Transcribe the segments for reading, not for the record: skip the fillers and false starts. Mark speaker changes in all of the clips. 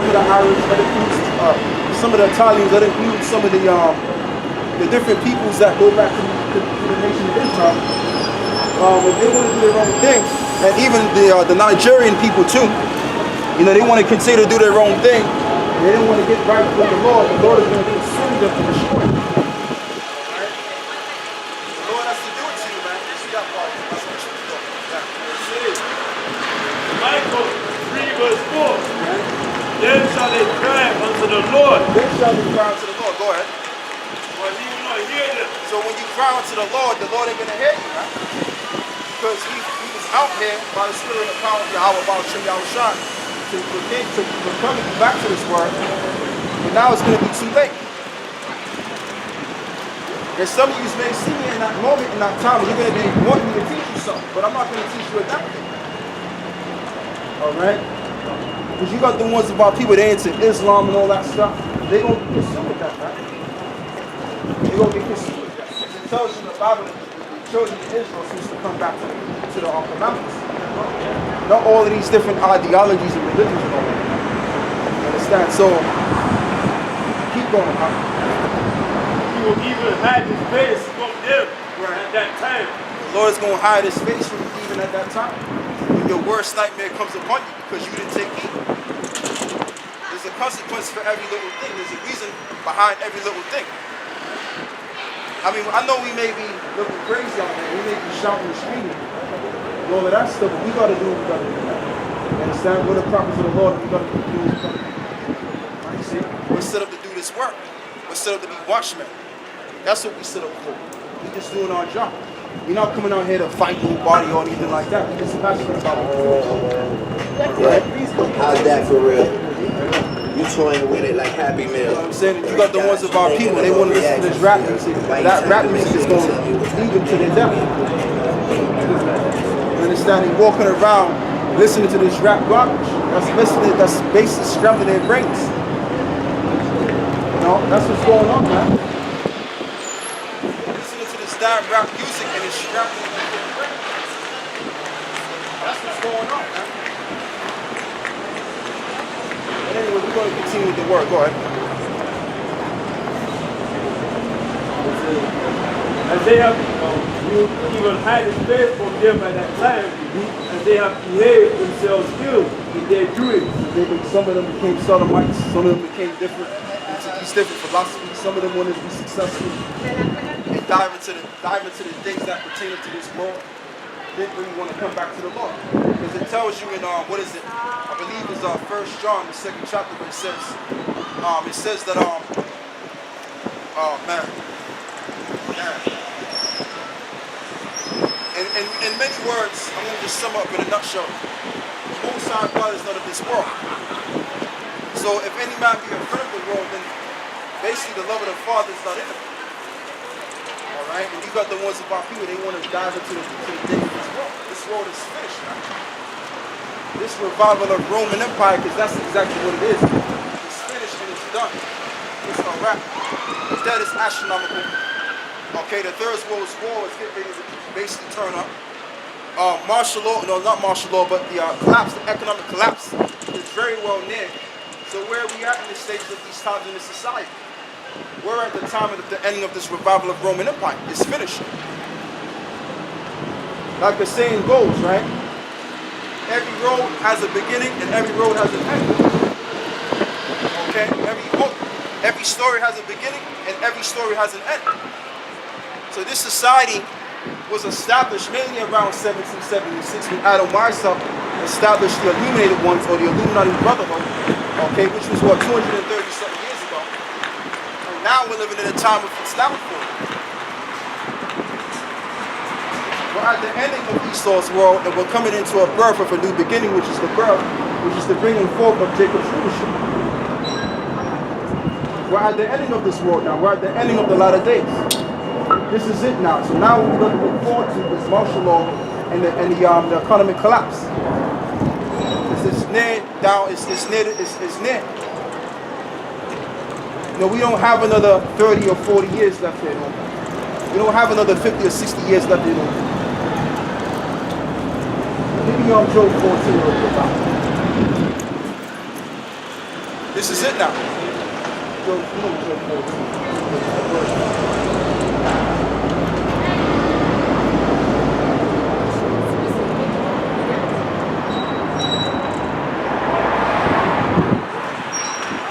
Speaker 1: of the Irish, that includes some of the Italians, that includes some of the different peoples that go back to the nation of Islam. If they want to do their own thing, and even the Nigerian people too, you know, they want to continue to do their own thing, and they don't want to get right with the Lord is going to consume them and destroy them. Alright? The Lord has to do it to you, man. See that part. That's what you're doing. Yeah.
Speaker 2: Michael 3 verse 4. Then shall they cry unto the Lord.
Speaker 1: Then shall they cry unto the Lord. Go ahead.
Speaker 2: But he will not hear them.
Speaker 1: So when you cry unto the Lord ain't going to hear you, man. Because he was out here by the Spirit and power of Yahweh, about Shem Yahushua, to come back to this word. But now it's going to be too late. And some of you may see me in that moment, in that time, you're going to be wanting me to teach you something, but I'm not going to teach you a damn thing. Alright? Because you got the ones about people that into Islam and all that stuff. They're going to be consumed with that, right? They're going to be consumed with that. It tells you in the Bible that the children of Israel supposed to come back to the commandments. Not all of these different ideologies and religions and all that. You understand? So, keep going, huh?
Speaker 2: He will even hide his face from them at that time.
Speaker 1: The Lord is going to hide his face from you even at that time. When your worst nightmare comes upon you because you didn't take heed. There's a consequence for every little thing. There's a reason behind every little thing. I mean, I know we may be looking crazy out there. We may be shouting and screaming. And all of that stuff, but we got to do what we got to do. You understand? We're the prophets of the Lord, and we got to do what we got to do. You see? We're set up to do this work. We're set up to be watchmen. That's what we set up for. We're just doing our job. We're not coming out here to fight nobody or anything like that. We're just passionate about it.
Speaker 3: Right? How's that for real? You toying with it like Happy Meal.
Speaker 1: You know what I'm saying? You got the ones of our people, they want to listen to this rap music. That rap music is going to lead them to their death. You understand? They walking around listening to this rap garbage. That's basically scrambling their brains. You know, that's what's going on, man. Listening to this damn rap music and it's scrambling their brains. That's what's going on, man. But anyway, we're going to continue with the word. Go ahead.
Speaker 2: As they have even hide his face from them at that time, and they have behaved themselves ill in their doing.
Speaker 1: Some of them became sodomites, some of them became different, into these different philosophies. Some of them wanted to be successful and dive into the things that pertain to this world. Didn't really want to come back to the Lord. Because it tells you in, what is it? I believe it's 1 John, the 2nd chapter, where it says that, in many words, I'm going to just sum up in a nutshell. The Most High God is not of this world. So if any man be a friend of the world, then basically the love of the Father is not in him. Alright? And you got the ones about people, they want to dive into the thing of this world. This world is finished, man. This revival of Roman Empire, because that's exactly what it is. It's finished and it's done. It's a wrap. That is astronomical. Okay, the Third World War is getting ready to basically turn up. Martial law, no, not martial law, but the collapse, the economic collapse is very well near. So where are we at in the stages of these times in this society? We're at the time of the ending of this revival of Roman Empire. It's finished. Like the saying goes, right? Every road has a beginning and every road has an end. Okay? Every story has a beginning and every story has an end. So this society was established mainly around 1776 when Adam Weishaupt established the Illuminated Ones, or the Illuminati Brotherhood, okay, which was what, 230-something years ago. And now we're living in a time of Islamophobia. We're at the ending of Esau's world, and we're coming into a birth of a new beginning, which is the bringing forth of Jacob's rulership. We're at the ending of this world now. We're at the ending of the latter days. This is it now. So now we're going to look forward to this martial law and the economic collapse. It's near down. It's near. You know, we don't have another 30 or 40 years left here. We don't have another 50 or 60 years left here. Maybe Job 14 will be about. This is it now.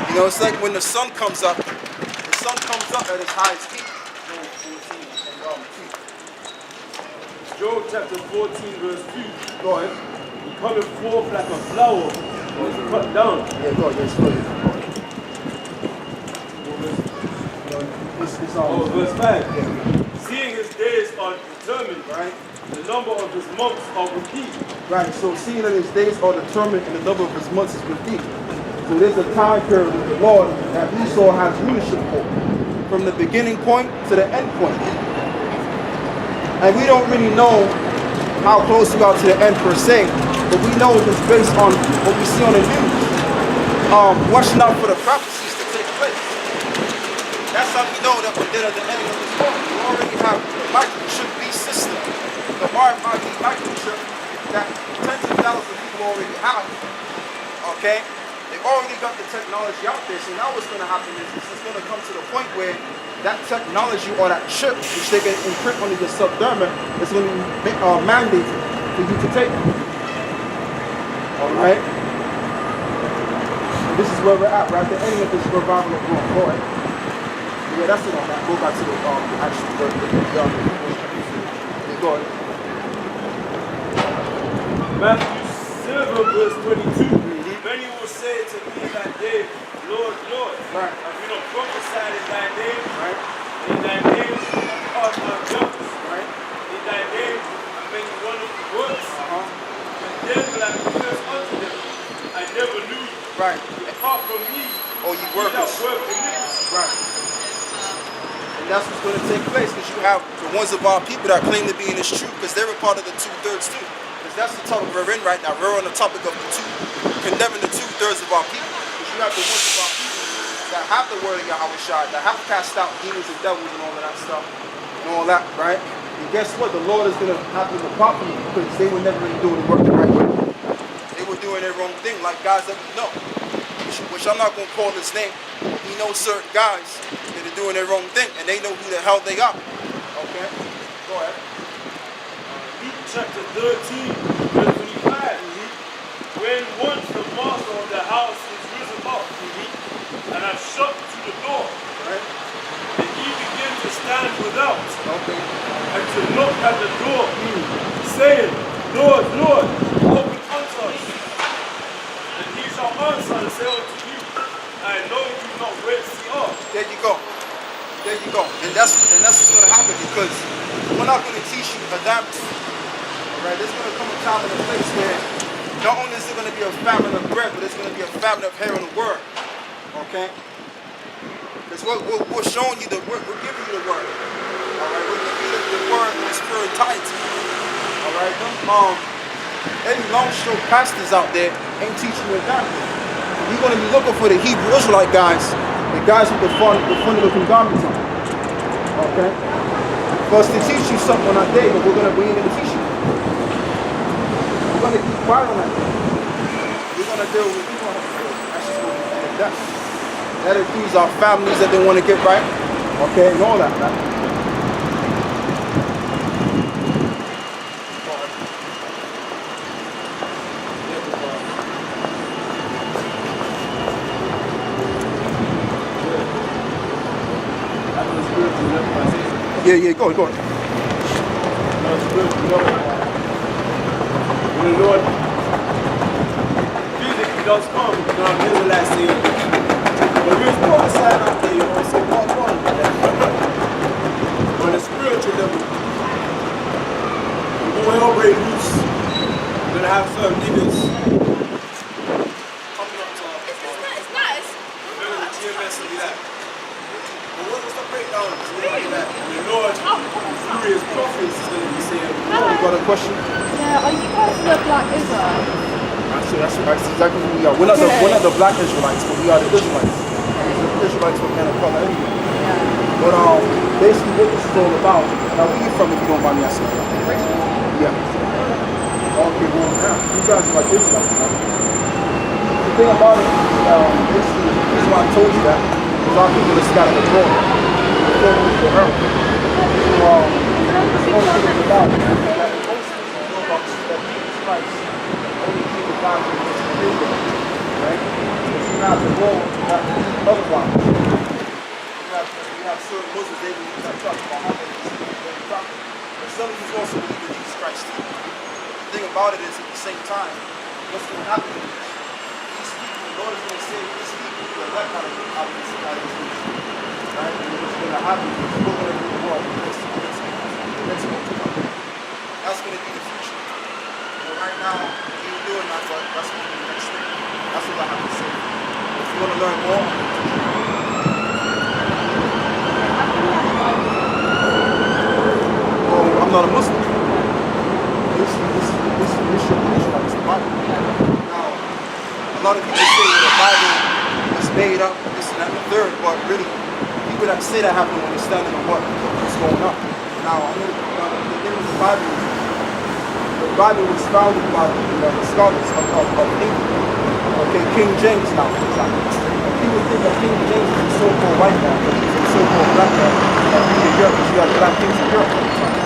Speaker 1: You know, it's like when the sun comes up at its highest peak.
Speaker 2: Job chapter 14 verse 2.
Speaker 1: Go ahead.
Speaker 2: He cometh forth like a flower that is cut down.
Speaker 1: Yeah, go ahead.
Speaker 2: Verse 5. Seeing his days are determined,
Speaker 1: Right.
Speaker 2: the number of his months are repeated.
Speaker 1: Right, so seeing that his days are determined and the number of his months is repeated. So there's a time period with the Lord that Esau has rulership for, from the beginning point to the end point. And we don't really know how close we are to the end per se, but we know it's based on what we see on the news. Watching out for the prophecies to take place. That's how we know that we're dead at the end of this world. We already have the microchip beast system, the RFID microchip that tens of thousands of people already have. Okay? They already got the technology out there, so now what's going to happen is it's going to come to the point where that technology or that chip, which they can imprint onto your subdermis, is going to be mandated for you to take. Alright? This is where we're at. We're at the end of this revival of Rome. Go ahead. Yeah, that's it on that. Go back to the actual word. Go ahead.
Speaker 2: Matthew 7 verse 22. Many will say to me in that day, Lord, Lord,
Speaker 1: Right.
Speaker 2: have you not prophesied in thy name?
Speaker 1: Right.
Speaker 2: In thy name are our jobs.
Speaker 1: Right.
Speaker 2: In thy name are many wonderful works. And then will I confess unto them, I never knew you.
Speaker 1: Right.
Speaker 2: Depart from me,
Speaker 1: Oh, you
Speaker 2: ye that
Speaker 1: workers.
Speaker 2: work iniquity.
Speaker 1: Right. And that's what's going to take place, because you have the ones of our people that claim to be in this truth, because they're a part of the 2/3 too. Because that's the topic we're in right now. We're on the topic of the condemning the 2/3 of our people. Because you have the ones of our people that have the word of Yahweh Shai, that have cast out demons and devils and all of that stuff, and all that, right? And guess what? The Lord is going to have to depart from them, because they were never really doing the work the right way. They were doing their own thing, like guys that we know. Which I'm not going to call his name. We know certain guys that are doing their own thing, and they know who the hell they are. Okay? Go ahead.
Speaker 2: Luke chapter 13, verse 25. When once the master of the house is risen up, and has shut to the door,
Speaker 1: Right?
Speaker 2: and he begin to stand without,
Speaker 1: Okay.
Speaker 2: and to knock at the door, saying, Lord, Lord, open unto us. And he shall answer and say unto you, I know you not whence ye are.
Speaker 1: There you go. There you go. And that's what's going to happen, because we're not going to teach you a damn thing. Alright? There's going to come a time and a place where not only is there going to be a famine of bread, but there's going to be a famine of hearing the word. Okay? Because we're showing you the word. We're giving you the word. Alright? We're giving you the word in its pure entirety. Alright? Any long-stroke pastors out there ain't teaching you a damn thing. You're going to be looking for the Hebrew Israelite guys, the guys with the funny looking garments on. Okay? For us to teach you something on that day, but we ain't going to teach you. We're going to keep quiet on that day. We're going to deal with people. That's just what we're doing. That includes our families that they want to get right. Okay? And all that, right? Yeah, go on.
Speaker 2: When the Lord physically does come, the Israelites say, well, we was prophesying out there, so what's wrong with that? On a spiritual level, we're going to operate loose. We're going to have some niggas coming up to us.
Speaker 4: It's nice.
Speaker 2: Remember the GMS will be that. But what's the breakdown? Like that. The Lord, through his prophets, is going to be saying,
Speaker 1: You got a question?
Speaker 4: Yeah, are you guys the Black Israelites?
Speaker 1: That's exactly who we are. We're not the black Israelites, but we are the Israelites. The Israelites were kind of color anyway.
Speaker 4: Yeah.
Speaker 1: But basically what this is all about. Now where you from if you don't mind me asking? Yeah. Okay, well now you guys are like Israelites, right? The thing about it, basically told you that. Because our people are scattered abroad. They're all over the earth. So, it's one thing about it. That most people know about that Jesus Christ only came to God for his kingdom. Right? If you have the world, you have to do otherwise. You have certain Muslims, they believe that talk about how they prophet. But some of you also believe in Jesus Christ too. The thing about it is, at the same time, what's going to happen is these people, the Lord is going to save these people who are left out of this nation. Right? And what's going to happen is we're going to do the world next to come. That's going to be the future. But right now, we ain't doing that, but that's going to be the next thing. That's what I have to say. If you want to learn more, I'm not a Muslim. This is the Bible. Now, a lot of people say that the Bible is made up, this and that and the third, but really, people that say that have no understanding of what's going on. Now, the thing with the Bible was founded by the scholars of England. Okay, King James now, for example. People think that King James is a so-called white man, but he's a so-called black man. In Europe, because you have black kings in Europe all the time.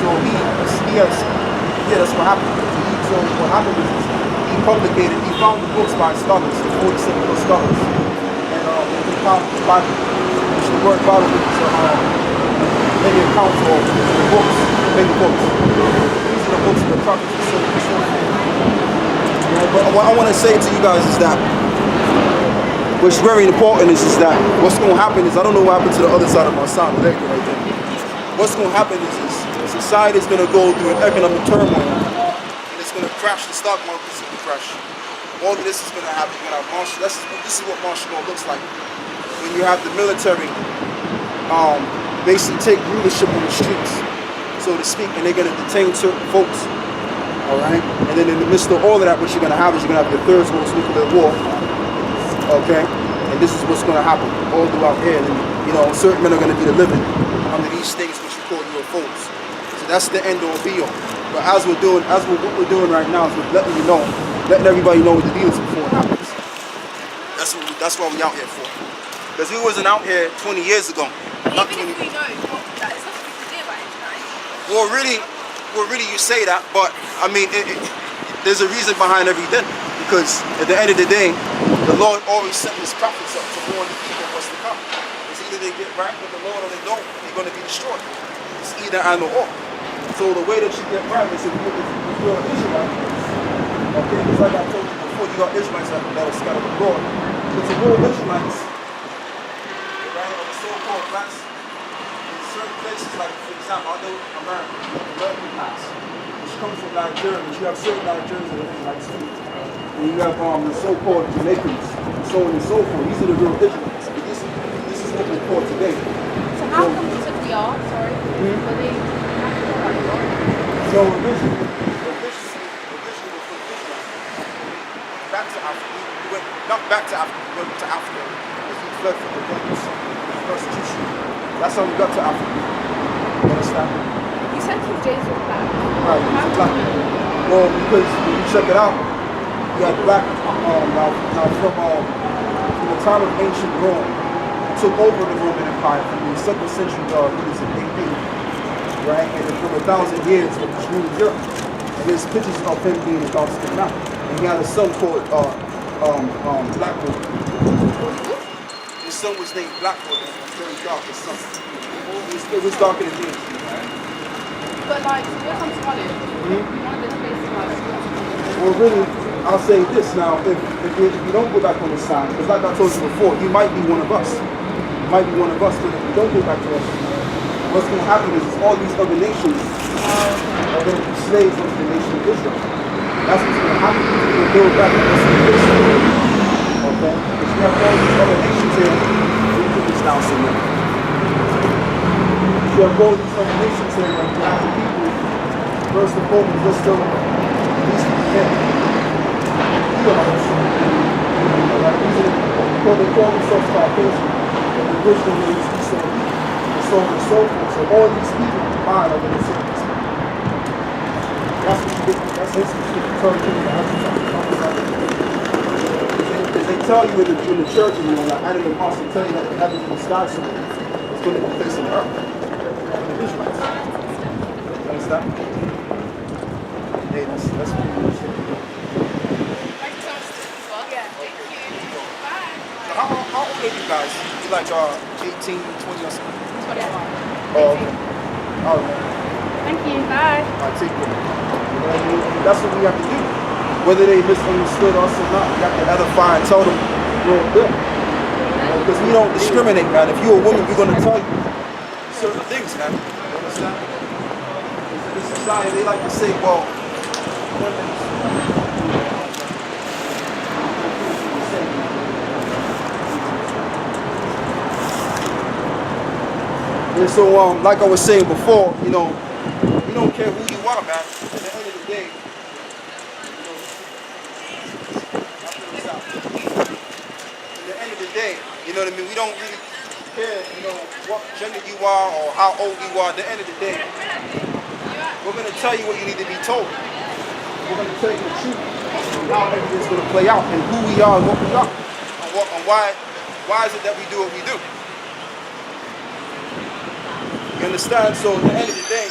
Speaker 1: So that's what happened. So what happened is he found the books by scholars, 47 plus scholars. And he found the Bible, which the word Bible is many accounts of the books, many books. These are the books of the prophets and so forth. But what I want to say to you guys is that, which is very important, is that what's going to happen is, I don't know what happened to the other side of my side, right there. What's going to happen is society is going to go through an economic turmoil, and it's going to crash. The stock market is going to crash. All of this is going to happen. You're going to have martial. This is what martial law looks like. When you have the military basically take rulership on the streets, so to speak, and they're going to detain certain folks. All right, and then in the midst of all of that, what you're going to have is you're going to have your third world nuclear war. Okay, and this is what's going to happen all throughout here. And certain men are going to be the living under these things which you call UFOs. So that's the end all be all. But what we're doing right now is we're letting everybody know what the deal is before it happens. That's what we're out here for. Because we wasn't out here 20 years ago. Not 20
Speaker 4: Even if we know that it's nothing we can do about it tonight.
Speaker 1: Well, really, you say that, but I mean, there's a reason behind everything. Because at the end of the day, the Lord always sent his prophets up to warn the people what's to come. It's either they get right with the Lord or they don't. They're going to be destroyed. It's either and or. So the way that you get right is if you're an Israelite, okay, because like I told you before, you got Israelites that are scattered abroad. But the real Israelites, right, or the so-called blacks, in certain places, like for example, I know America, American blacks, which come from Nigeria, but you have certain Nigerians that are Israelites too. And you have the so-called Jamaicans, and so on and so forth. These are the real Israelites. But this is what we're called today.
Speaker 4: So how come you took the art? Sorry. Were they
Speaker 1: So originally back to Africa. We went not back to Africa, we went to Africa because we fled from the Romans and persecution. That's how we got to Africa. You understand?
Speaker 4: You said King James was black.
Speaker 1: Right,
Speaker 4: How
Speaker 1: black. Well, because when you check it out, you had black now from the time of ancient Rome, took over the Roman Empire from the 2nd century in AD. Right, and for 1,000 years he was ruling Europe. And there's pictures of him being a dark skinned man. And he had a son called Blackwood. His son was named Blackwood, and he was very dark, his son. It was darker than me.
Speaker 4: But like, when it comes to Hollywood, one of those places like
Speaker 1: Well, really, I'll say this now, if you don't go back on this side, because like I told you before, you might be one of us. You might be one of us, but if you don't go back to us, what's going to happen is all these other nations are going to be slaves of the nation of Israel. That's what's going to happen. We'll build back the nation of Israel. Okay? Because you have all these other nations here. Let me put this down somewhere. You have all these other nations here, like you have the people, first and foremost, let's still these men. Edomites. Alright? They call themselves Caucasian. But the original name is Esau. So on and so forth. So all these people combined are going to say this. That's what you get. That's history. Turn to the Because they tell you in the church, you know, like, and in the apostle tell you that the heavens and the sky so it's going to be placed on the earth. The Israelites. Understand? Hey, that's what I'm saying.
Speaker 4: Thank you so much as well. Yeah. Thank you. Bye.
Speaker 1: So how old are you guys? You like 18, 20 or something?
Speaker 4: 21.
Speaker 1: Oh, okay. All right.
Speaker 4: Thank you. Bye.
Speaker 1: I take it. You know what I mean? That's what we have to do. Whether they misunderstood us or not, we have to edify and tell them we're good. Because we don't discriminate, man. If you're a woman, we're going to tell you certain things, man. You understand? In this society, they like to say, well, and so, like I was saying before, you know, we don't care who you are, man. At the end of the day, you know what I mean? We don't really care, you know, what gender you are or how old you are. At the end of the day, we're going to tell you what you need to be told. We're going to tell you the truth and how everything's going to play out and who we are and what we are and why is it that we do what we do. You understand? So at the end of the day,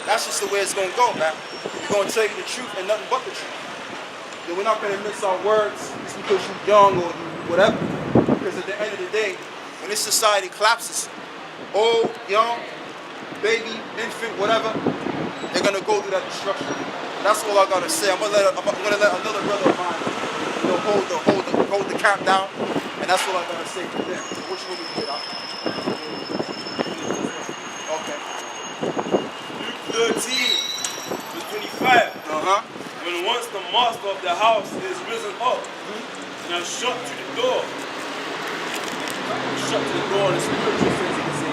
Speaker 1: that's just the way it's going to go, man. We're going to tell you the truth and nothing but the truth. Then we're not going to mince our words just because you're young or you whatever. Because at the end of the day, when this society collapses, old, young, baby, infant, whatever, they're gonna go through that destruction. That's all I gotta say. I'm gonna let another brother of mine, you know, hold the camp down, and that's all I gotta say to them. Which one you get out? Okay.
Speaker 2: Luke 13, verse 25. When once the master of the house is risen up, and has shut to the door. Shut to the door, the scripture says it is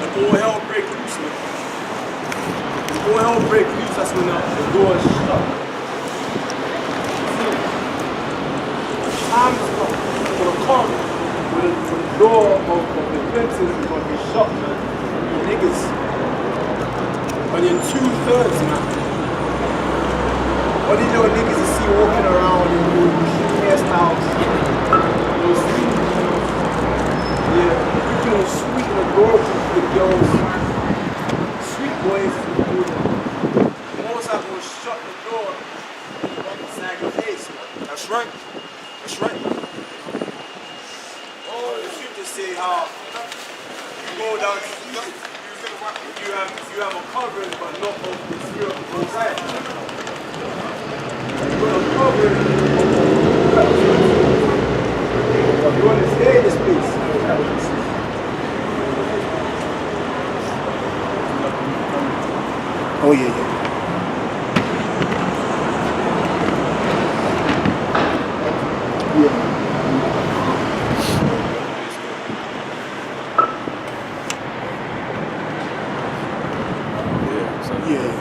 Speaker 2: and all hell break loose, man. When all hell break loose, that's when the door is shut. Time is going to come when the door of repentance is going to be shut, man. You niggas, when you're 2/3, man. All these little niggas you see walking around in hairstyles, those sweet, yeah, you know, sweet and adorable with girls, sweet boys. Most of them will shut the door and snag your face.
Speaker 1: That's right. That's right.
Speaker 2: Oh, the scriptures say how you go down to you have a covering but not of the spirit of anxiety. You want to stay in this place.
Speaker 1: Oh yeah, yeah.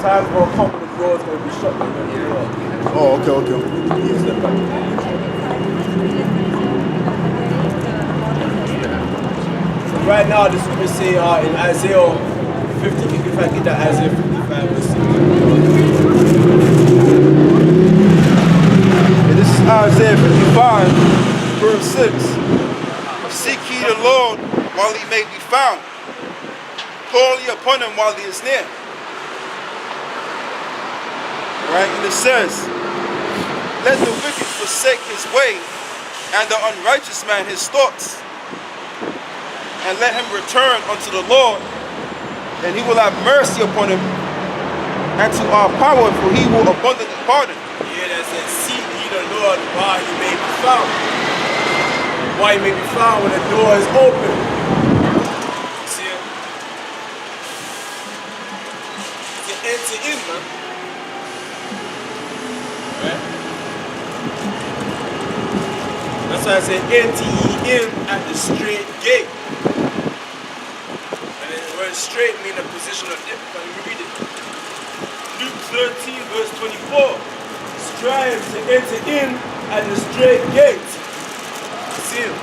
Speaker 2: Time's going to come when the door's going to be shut.
Speaker 1: Oh, okay.
Speaker 2: So right now, the scriptures say in Isaiah 50, if I get that Isaiah 55, verse 6.
Speaker 1: And this is Isaiah 55, verse 6. Seek ye the Lord while he may be found. Call ye upon him while he is near. Right? And it says, let the wicked forsake his way, and the unrighteous man his thoughts. And let him return unto the Lord, and he will have mercy upon him, and to our power, for he will abundantly pardon.
Speaker 2: Yeah, that says, seek ye the Lord while he may be found. While he may be found when the door is open. You see it? You enter in, man. Right? That's why I say, enter ye in at the straight gate. And then the word straight means a position of difficulty. Let me read it. Luke 13, verse 24. Strive to enter in at the straight gate. See him?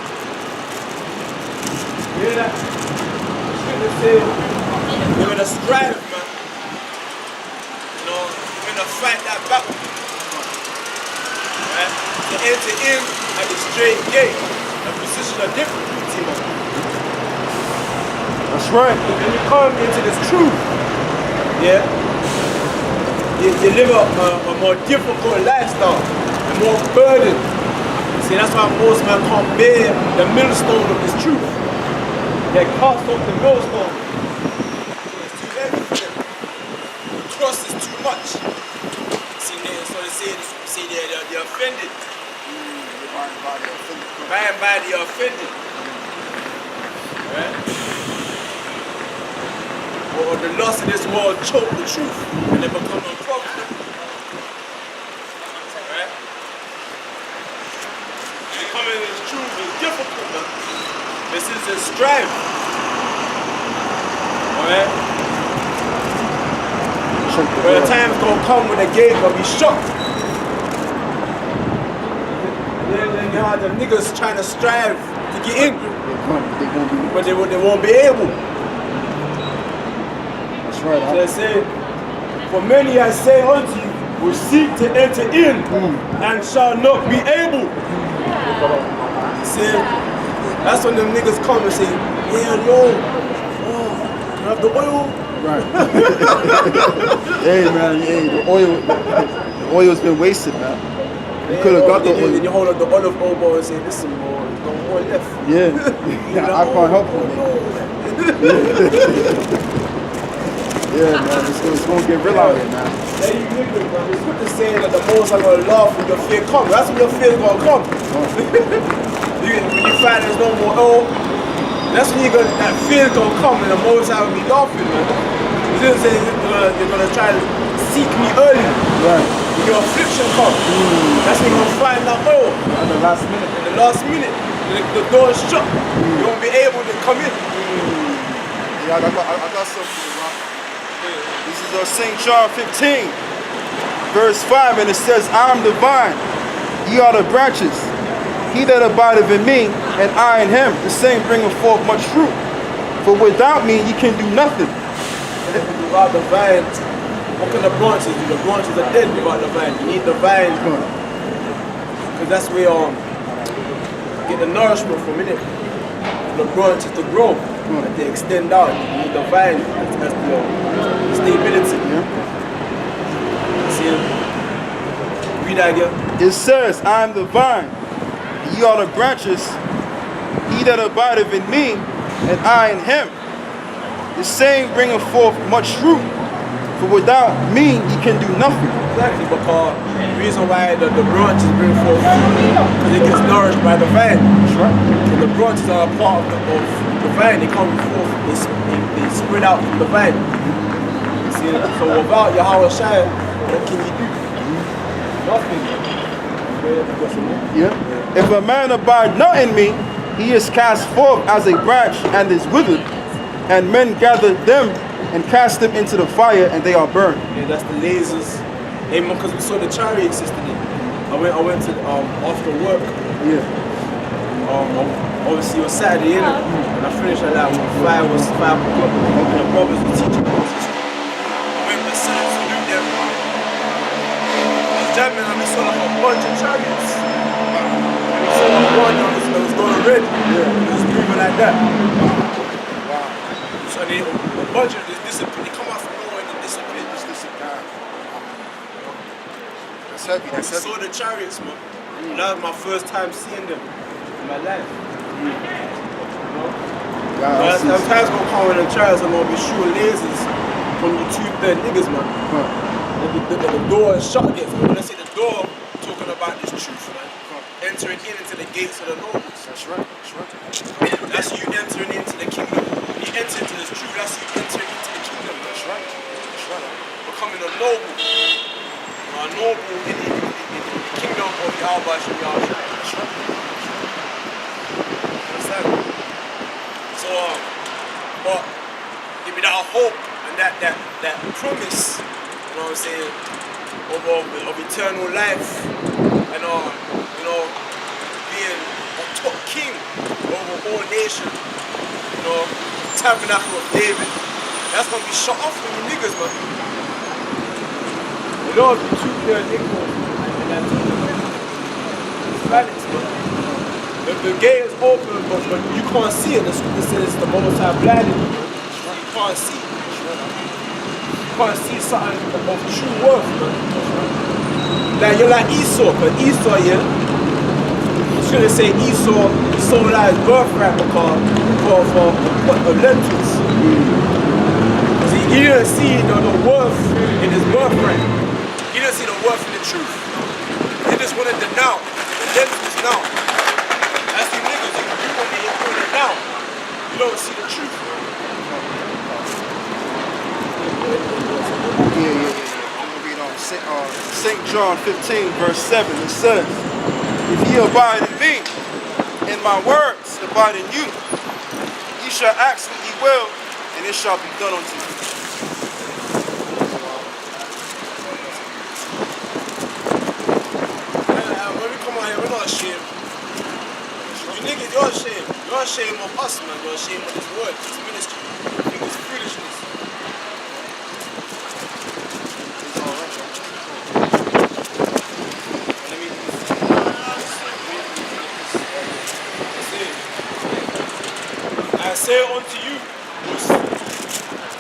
Speaker 2: You hear that? they say, you're gonna strive, man. You know, you're gonna fight that battle. Right? To enter in at the straight gate, the positions are different. See, man.
Speaker 1: That's right.
Speaker 2: When you come into this truth, yeah, you live a more difficult lifestyle, a more burden. See, that's why most men can't bear the millstone of this truth. They cast off the millstone. It's too heavy for them. The cross is too much. See, so they say they're offended. By and by they're offended. Right? Or the lust of this world choke the truth and they become unprofitable. Right? Coming in this truth is difficult, man. This is a strive. Alright? But the time's gonna come when the gate gonna be shut. Then you have the niggas trying to strive to get in. But they won't be able.
Speaker 1: That's right.
Speaker 2: So they say, for many I say unto you, will seek to enter in and shall not be able. See, that's when them niggas come and say, yeah, yo, you have the oil?
Speaker 1: Right. Hey, man, hey, the oil's been wasted, man. You could have got the oil.
Speaker 2: Then you hold up the olive oil and say, listen, boy, there's no oil left.
Speaker 1: Yeah. I can't help it. Yeah, man, it's gonna get real out here, man.
Speaker 2: Yeah, you niggas, man. It's good to say that the most are gonna laugh when your fear comes. That's when your fear's gonna come. When you find there's no more oil, that's when that fear's gonna come and the most I will be laughing, man. You didn't say you're gonna try to seek me early.
Speaker 1: Right.
Speaker 2: When your affliction comes, that's when you're gonna find that oil.
Speaker 1: At the last minute.
Speaker 2: In the last minute, the door is shut. You won't be able to come in.
Speaker 1: Yeah, I got something for you, man. This is St. John 15, verse 5, and it says, I am the vine, ye are the branches. He that abideth in me, and I in him, the same bringeth forth much fruit. For without me ye can do nothing.
Speaker 2: Without the vine, what can the branches do? The branches are dead without the vine. You need the vine, because that's where you get the nourishment from, innit? The branches to grow, and they extend out. You need the vine, that's the stability. See, read that again.
Speaker 1: It says, I am the vine, ye are the branches. He that abideth in me, and I in him, the same bringeth forth much fruit. For without me ye can do nothing.
Speaker 2: Exactly, because the reason why the branches bring forth fruit, because it gets nourished by the vine.
Speaker 1: That's right.
Speaker 2: So the branches are a part of the vine. They come forth, they spread out from the vine. See, so without Yahweh Shai, what can you do? Nothing.
Speaker 1: Yeah. If a man abide not in me, he is cast forth as a branch and is withered, and men gather them and cast them into the fire, and they are burned.
Speaker 2: Yeah, that's the lasers. Hey, because we saw the chariots yesterday. I went to after work.
Speaker 1: Yeah.
Speaker 2: Obviously it was Saturday, innit? And I finished at like 5 o'clock. And the brothers were teaching us. I went to salute them. I was jamming and we saw like a bunch of chariots. And we saw like one that was going red. Yeah. It was moving like that. Wow. So they, a bunch of this disappeared. They come out from nowhere and they disappear. Just disappear.
Speaker 1: That's heavy.
Speaker 2: I saw the chariots, man. That was my first time seeing them in my life. Sometimes gonna come when the chariots are gonna be shooting lasers from you 2-3 niggas, man. The door is shut against me. When I say the door, I'm talking about this truth, man. Entering into the gates of the nobles.
Speaker 1: That's right. That's right.
Speaker 2: That's you entering into the kingdom. When you enter into this truth, that's you entering into the kingdom.
Speaker 1: That's right. That's right.
Speaker 2: Becoming a noble. A noble in the kingdom of Yahweh Shem Yahweh. That's right. Understand? So, but give me that hope and that promise, you know what I'm saying, of eternal life and being a top king over all nations, you know. tabernacle of David. That's going to be shut off from you niggas, man. The Lord will treat their iniquities and that's vanity, man. The gate is open, but you can't see it. The scripture says the Most High blinded you. You can't see. You can't see something of true worth, man. Like you're like Esau, but Esau, yeah. It's gonna say Esau sold out his birthright for lentils. Because he didn't see the worth in his birthright. He didn't see the worth in the truth. He just wanted the now. The lentils now. That's the niggas. You want it now. You don't see the truth.
Speaker 1: Yeah. I'm going to read on St. John 15, verse 7. It says, if ye abide in me, and my words abide in you, ye shall ask what ye will, and it shall be done unto you.
Speaker 2: When we come out here, we're not ashamed. You niggas, you're ashamed. You're ashamed of us, man. You're ashamed of this word, this ministry. You think it's foolishness. I say unto you,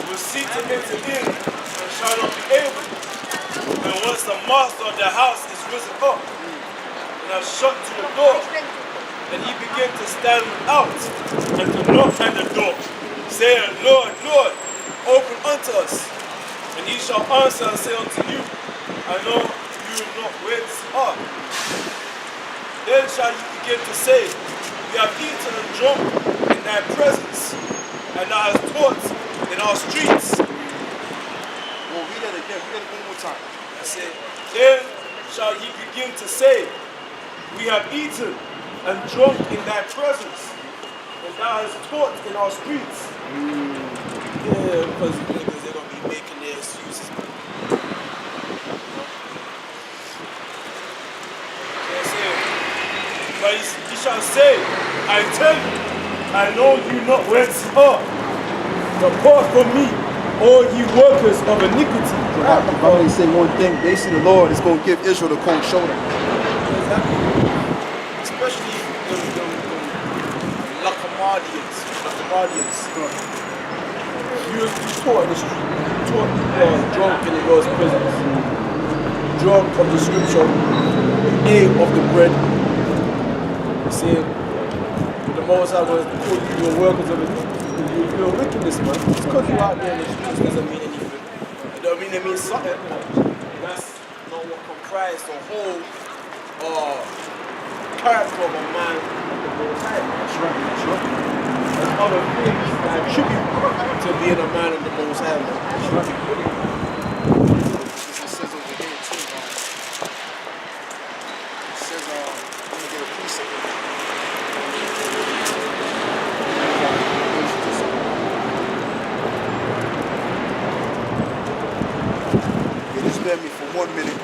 Speaker 2: will seek to enter in and shall not be able. And once the master of the house is risen up and has shut to the door, and he began to stand without and to knock at the door, saying, Lord, Lord, open unto us. And he shall answer and say unto you, I know you not whence are. Then shall you begin to say, we have eaten and drunk in thy presence, and thou hast taught in our streets.
Speaker 1: Well, read that again. Read it one more time.
Speaker 2: I say, then shall ye begin to say, we have eaten and drunk in thy presence, and thou hast taught in our streets. Yeah, because niggas, they're going to be making their excuses. But he shall say, I tell you, I know you not whence are. Depart from me, all ye workers of iniquity.
Speaker 1: If I may say one thing, basically the Lord is going to give Israel the cold shoulder.
Speaker 2: Exactly. Especially the Lacomadians. You taught in the street. You taught drunk in the Lord's presence. Drunk of the scripture. Ate of the bread. See, the Most High was call you your workers of it. You're wickedness, man. Just because you're out there in the streets doesn't mean anything. It don't mean it means something. That's not what comprised the whole character of a man of the Most High. That's right. There's other things that attribute to being a man of the Most High. That's right.
Speaker 1: It says over here too, it says, I'm going to get a precept. Yeah, just bear me for 1 minute.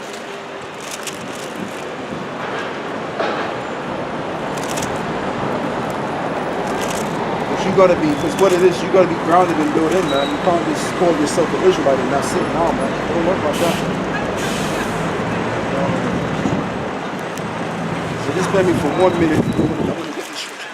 Speaker 1: But you gotta be, because what it is, you gotta be grounded and built in, man. You can't just call yourself an Israelite and not sit down, man. Don't worry about that. So just bear me for 1 minute. I'm gonna get this scripture.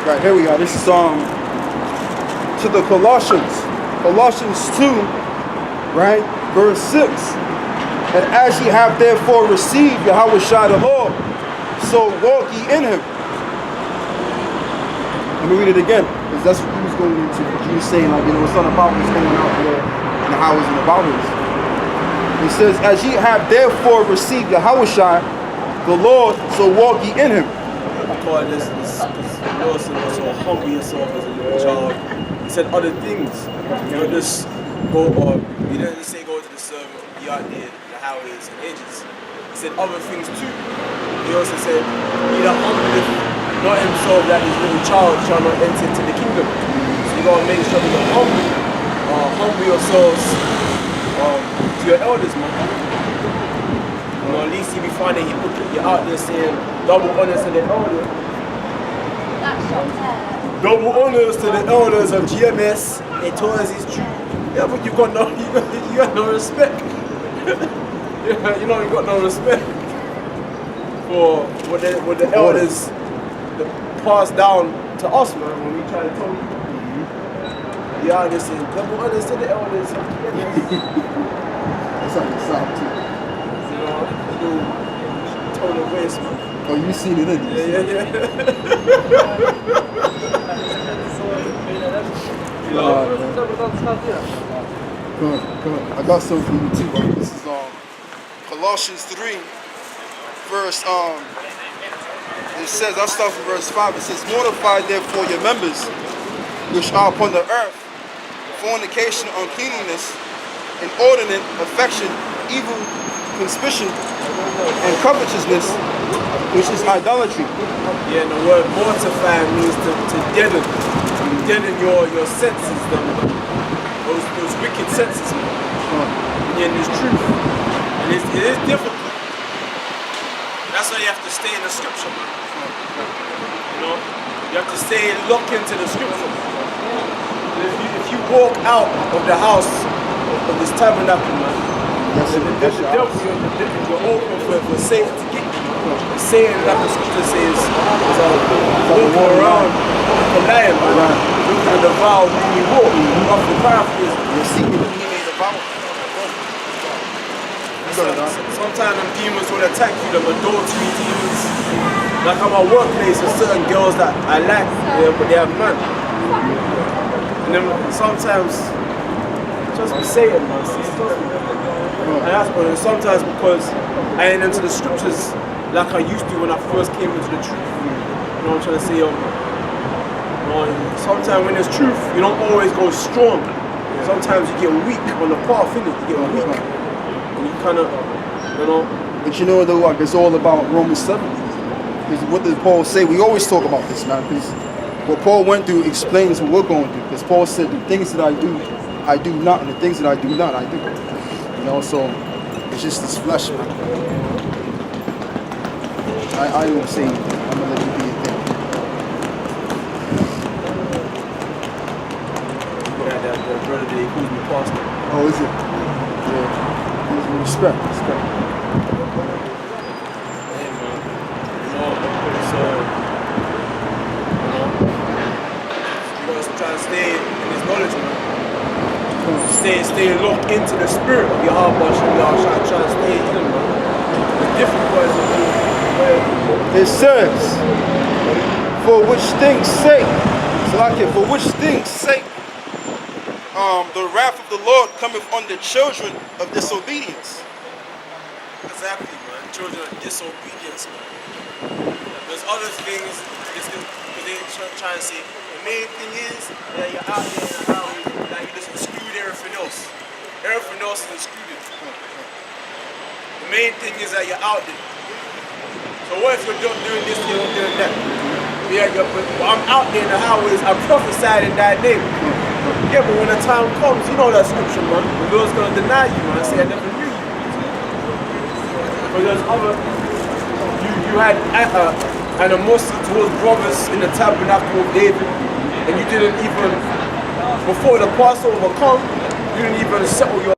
Speaker 1: Right, here we are. This is to the Colossians 2, right, verse 6. And as ye have therefore received Yahweh Shai the Lord, so walk ye in him. Let me read it again, because that's what he was going into. He was saying, like, it's not about what's going out there and how it's about it. He says, as ye have therefore received Yahweh Shai the Lord, so walk ye in him.
Speaker 2: call this, the Lord said also humble yourself as a little child. He said other things. You don't just go or he didn't just say go to the servant, be out there, the highways and edges. He said other things too. He also said, he that humbleth not himself that his little child shall not enter into the kingdom. So you gotta make sure you're humble yourselves to your elders, man. You know, at least you be finding you're out there saying double honors to the elders. Double honors to the elders of GMS. It towards is true. Yeah, but you got no respect. You know, you got no respect for what the elders passed down to us, man, when we try to tell you. Yeah, I just saying, double honors to the elders.
Speaker 5: That's like the South too.
Speaker 2: You know, total waste, man.
Speaker 5: Oh, you seen it, didn't you?
Speaker 2: Yeah.
Speaker 5: Come on. I got something for you too, bro. This is
Speaker 1: Colossians 3, verse it says, I'll start from verse 5. It says, mortify therefore your members which are upon the earth, fornication, uncleanness, inordinate affection, evil conspicuation, and covetousness, which is idolatry.
Speaker 2: Yeah, and the word mortify means to deaden. Deaden your senses, those wicked senses, man. And there's truth. And it is difficult. That's why you have to stay in the scripture, man. You know? You have to stay locked into the scripture. If you walk out of the house of this tabernacle, man, you're open for Satan to get you. Saying like the scripture says, walking around like a lion, man. Looking to devour who you walk. Off the path is
Speaker 1: You're seeking whom he may devour.
Speaker 2: sometimes them demons will attack you, them adultery demons. Like at my workplace, there's certain girls that I like, but they have none. And then sometimes, just be saying, man. And that's what, sometimes because I ain't into the scriptures like I used to when I first came into the truth. You know what I'm trying to say? Sometimes when there's truth, you don't always go strong. Sometimes you get weak on the path, innit? You get weak. And you kind of, you know.
Speaker 5: But you know, though, like, it's all about Romans 7. Because what did Paul say? We always talk about this, man. Because what Paul went through explains what we're going through. Because Paul said, the things that I do not, and the things that I do not, I do. You know, so it's just this flesh, man. I don't say anything. I'm gonna let you be a thing.
Speaker 2: That brother that he calls me pastor.
Speaker 5: Oh, is it? Yeah. Respect.
Speaker 2: Hey, man. You gotta try to stay in his knowledge, man. Stay locked into the spirit of your heart, but y'all try to stay in him, man. It's difficult.
Speaker 1: It says, for which things sake, the wrath of the Lord cometh on the children of disobedience.
Speaker 2: Exactly, man. Children of disobedience, man. There's other things, because they try to say, the main thing is that you're out there in the highway, that you just exclude everything else. Everything else is excluded. The main thing is that you're out there. So what if you're doing this, you're not doing that? Yeah, I'm out there in the highways, I'm prophesying in that name. Yeah, but when the time comes, you know that scripture, man. The Lord's going to deny you, man. Say, I never knew you. But there's other, you had animosity towards brothers in the tabernacle of David, and you didn't even, before the Passover come, you didn't even settle your